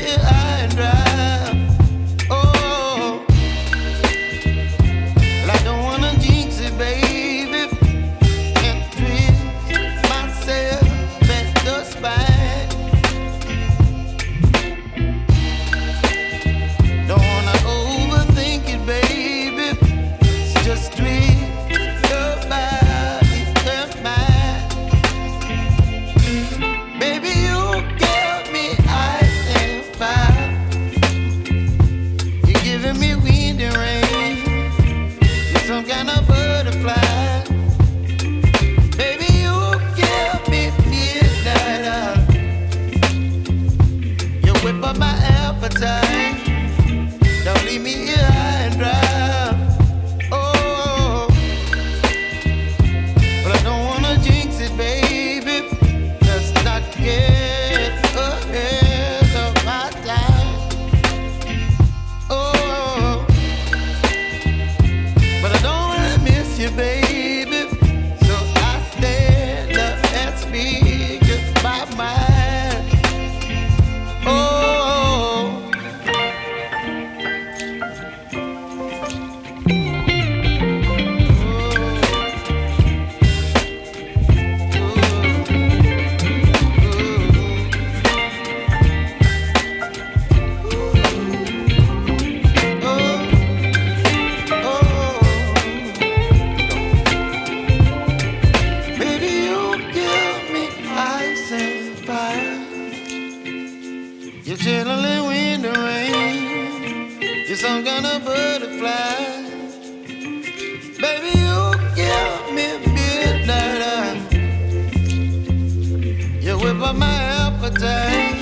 here high and dry. Oh, well, I don't wanna jinx it, baby, and twist myself at the spine. Don't wanna overthink it, baby. It's just twist your body and mine. Baby, you give me ice and fire. You're giving me wind and rain. You're some kind of butterfly. Baby, you give me midnight. You whip up my appetite. Don't leave me here high and dry. Oh, but I don't wanna jinx it, baby. Let's not get ahead of my time. Oh, but I don't wanna miss you, baby. So I stand up and speak my mind. Oh. Baby, you give me ice and fire. You're chilling wind and rain. You're some kind of butterfly. Baby, you give me midnight. You whip up my appetite.